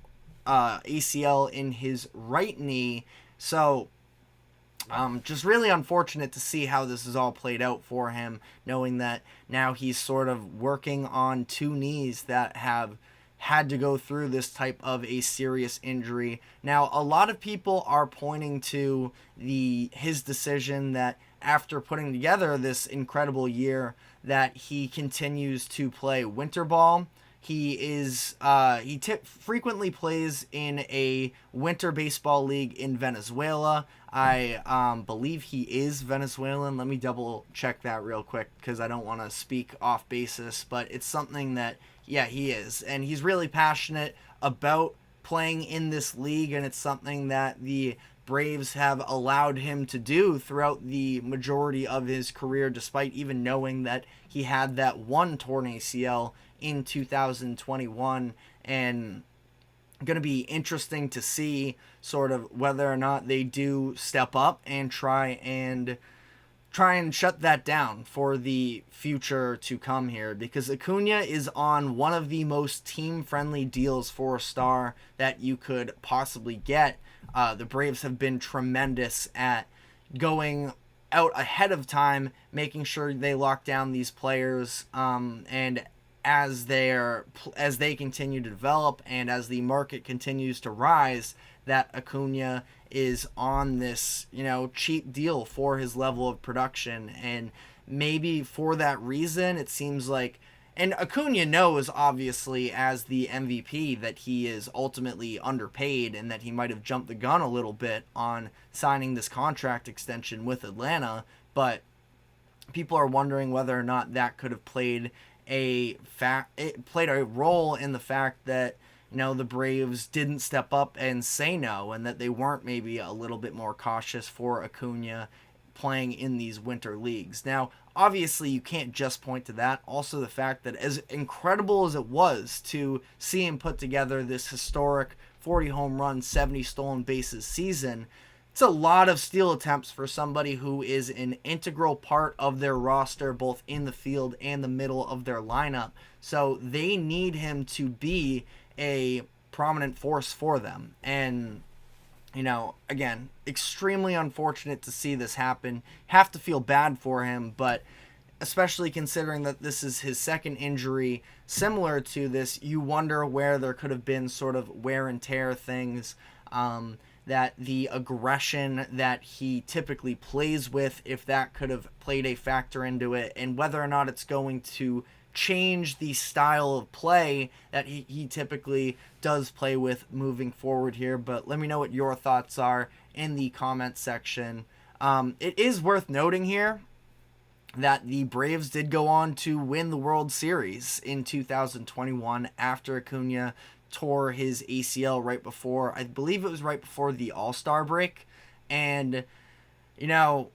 ACL in his right knee. So just really unfortunate to see how this is all played out for him, knowing that now he's sort of working on 2 knees that have had to go through this type of a serious injury. Now, a lot of people are pointing to his decision that after putting together this incredible year, that he continues to play winter ball. He frequently plays in a winter baseball league in Venezuela. I believe he is Venezuelan. Let me double check that real quick, because I don't want to speak off basis, but it's something that, yeah, he is. And he's really passionate about playing in this league, and it's something that the Braves have allowed him to do throughout the majority of his career, despite even knowing that he had that one torn ACL in 2021. And going to be interesting to see sort of whether or not they do step up and try and shut that down for the future to come here, because Acuna is on one of the most team-friendly deals for a star that you could possibly get. The Braves have been tremendous at going out ahead of time, making sure they lock down these players, and as they continue to develop and as the market continues to rise, that Acuna is on this, cheap deal for his level of production. And maybe for that reason, it seems like, and Acuna knows, obviously, as the MVP, that he is ultimately underpaid and that he might have jumped the gun a little bit on signing this contract extension with Atlanta. But people are wondering whether or not that could have played a role in the fact that, the Braves didn't step up and say no, and that they weren't maybe a little bit more cautious for Acuna playing in these winter leagues. Now, obviously, you can't just point to that. Also, the fact that as incredible as it was to see him put together this historic 40 home run, 70 stolen bases season, it's a lot of steal attempts for somebody who is an integral part of their roster, both in the field and the middle of their lineup. So they need him to be a prominent force for them. And, again, extremely unfortunate to see this happen. Have to feel bad for him, but especially considering that this is his second injury similar to this, you wonder where there could have been sort of wear and tear things, that the aggression that he typically plays with, if that could have played a factor into it, and whether or not it's going to change the style of play that he typically does play with moving forward here. But let me know what your thoughts are in the comment section. It is worth noting here that the Braves did go on to win the World Series in 2021 after Acuna tore his ACL right before, I believe it was right before the All-Star break. And, the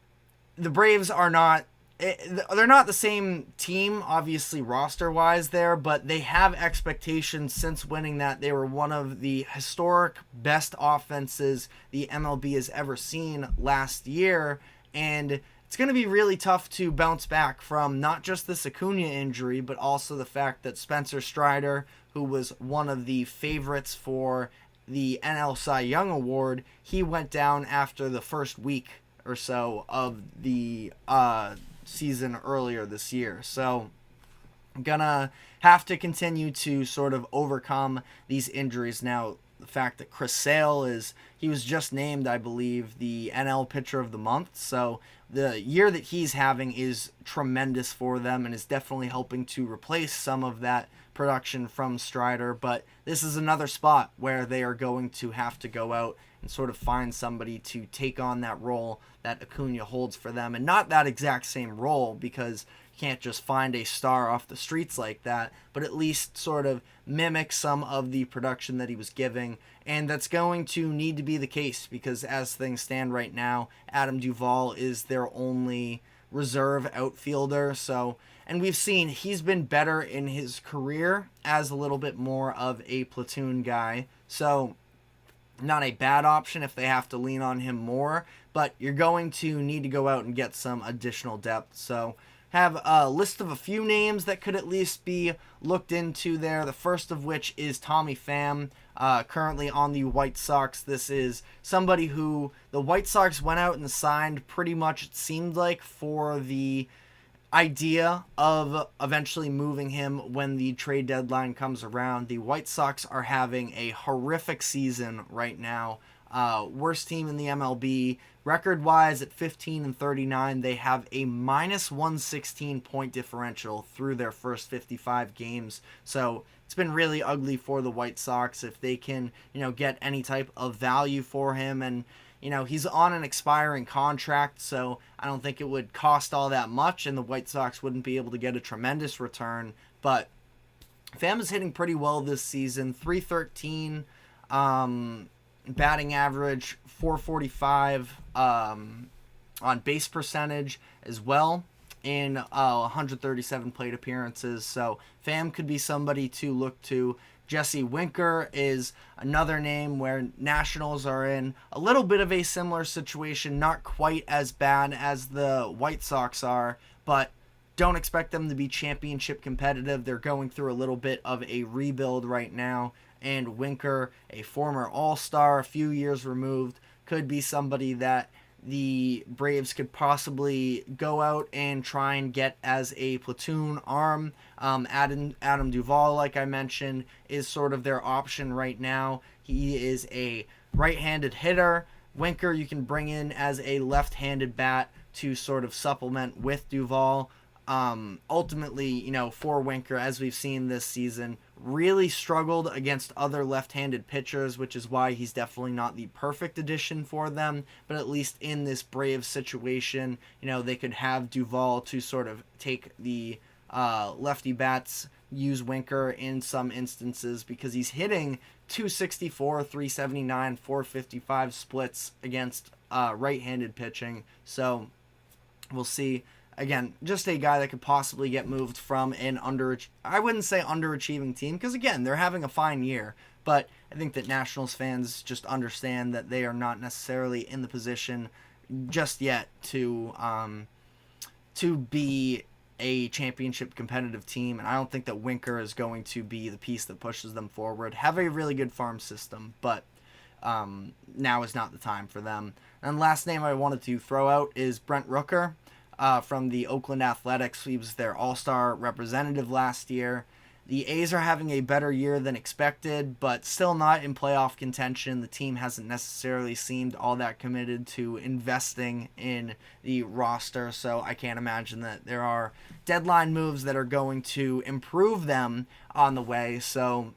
Braves are not, they're not the same team, obviously, roster-wise there, but they have expectations since winning that. They were one of the historic best offenses the MLB has ever seen last year, and it's going to be really tough to bounce back from not just this Acuna injury, but also the fact that Spencer Strider, who was one of the favorites for the NL Cy Young Award, he went down after the first week or so of the season earlier this year. So gonna have to continue to sort of overcome these injuries. Now, the fact that Chris Sale he was just named, I believe, the NL Pitcher of the Month. So the year that he's having is tremendous for them and is definitely helping to replace some of that production from Strider. But this is another spot where they are going to have to go out and sort of find somebody to take on that role that Acuna holds for them. And not that exact same role, because you can't just find a star off the streets like that, but at least sort of mimic some of the production that he was giving. And that's going to need to be the case, because as things stand right now, Adam Duvall is their only reserve outfielder. So, and we've seen he's been better in his career as a little bit more of a platoon guy. So not a bad option if they have to lean on him more, but you're going to need to go out and get some additional depth. So have a list of a few names that could at least be looked into there. The first of which is Tommy Pham, currently on the White Sox. This is somebody who the White Sox went out and signed pretty much, it seemed like, for the idea of eventually moving him when the trade deadline comes around. The White Sox are having a horrific season right now. Worst team in the MLB. Record-wise, at 15-39, they have a minus 116 point differential through their first 55 games. So it's been really ugly for the White Sox. If they can, get any type of value for him, and he's on an expiring contract, so I don't think it would cost all that much, and the White Sox wouldn't be able to get a tremendous return. But Pham is hitting pretty well this season. 313 batting average, 445 on base percentage as well in 137 plate appearances. So Pham could be somebody to look to. Jesse Winker is another name where Nationals are in a little bit of a similar situation, not quite as bad as the White Sox are, but don't expect them to be championship competitive. They're going through a little bit of a rebuild right now, and Winker, a former All-Star, a few years removed, could be somebody that the Braves could possibly go out and try and get as a platoon arm. Adam Duvall, like I mentioned, is sort of their option right now. He is a right-handed hitter. Winker you can bring in as a left-handed bat to sort of supplement with Duvall. Ultimately, for Winker, as we've seen this season, really struggled against other left-handed pitchers, which is why he's definitely not the perfect addition for them. But at least in this Braves situation, they could have Duvall to sort of take the lefty bats, use Winker in some instances, because he's hitting 264, 379, 455 splits against right-handed pitching. So we'll see. Again, just a guy that could possibly get moved from an I wouldn't say underachieving team, because again, they're having a fine year, but I think that Nationals fans just understand that they are not necessarily in the position just yet to be a championship competitive team, and I don't think that Winker is going to be the piece that pushes them forward. Have a really good farm system, but now is not the time for them. And last name I wanted to throw out is Brent Rooker. From the Oakland Athletics. He was their all-star representative last year. The A's are having a better year than expected, but still not in playoff contention. The team hasn't necessarily seemed all that committed to investing in the roster, so I can't imagine that there are deadline moves that are going to improve them on the way. So,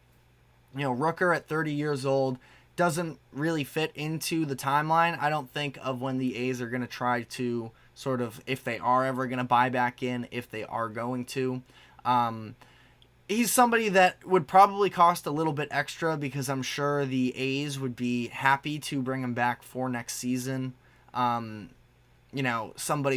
Rooker at 30 years old doesn't really fit into the timeline, I don't think, of when the A's are going to try to sort of, if they are ever going to buy back in, if they are going to. He's somebody that would probably cost a little bit extra, because I'm sure the A's would be happy to bring him back for next season. Somebody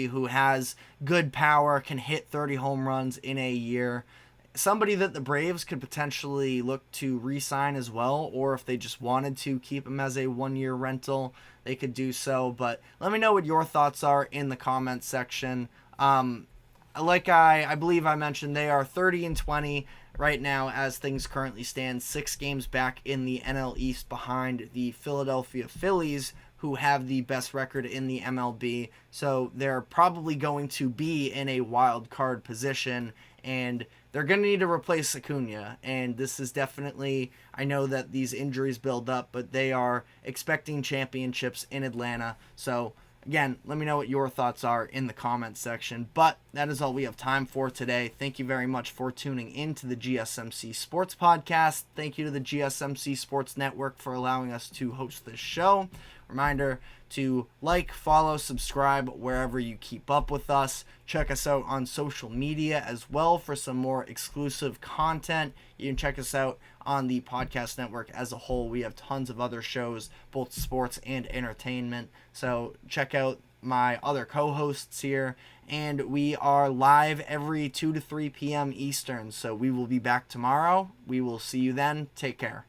who has good power, can hit 30 home runs in a year. Somebody that the Braves could potentially look to re-sign as well, or if they just wanted to keep him as a one-year rental, they could do so. But let me know what your thoughts are in the comments section. Like I believe I mentioned, they are 30-20 right now, as things currently stand, 6 games back in the NL East behind the Philadelphia Phillies, who have the best record in the MLB. So they're probably going to be in a wild card position, and they're going to need to replace Acuna. And this is definitely, I know that these injuries build up, but they are expecting championships in Atlanta. So again, let me know what your thoughts are in the comments section. But that is all we have time for today. Thank you very much for tuning in to the GSMC Sports Podcast. Thank you to the GSMC Sports Network for allowing us to host this show. Reminder to like, follow, subscribe wherever you keep up with us. Check us out on social media as well for some more exclusive content. You can check us out on the podcast network as a whole. We have tons of other shows, both sports and entertainment. So check out my other co-hosts here. And we are live every 2 to 3 p.m. Eastern. So we will be back tomorrow. We will see you then. Take care.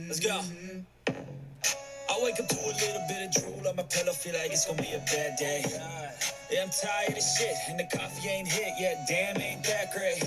Let's go. I wake up to a little bit of drool on my pillow, feel like it's gonna be a bad day. Yeah, I'm tired of shit, and the coffee ain't hit yet, damn, ain't that great.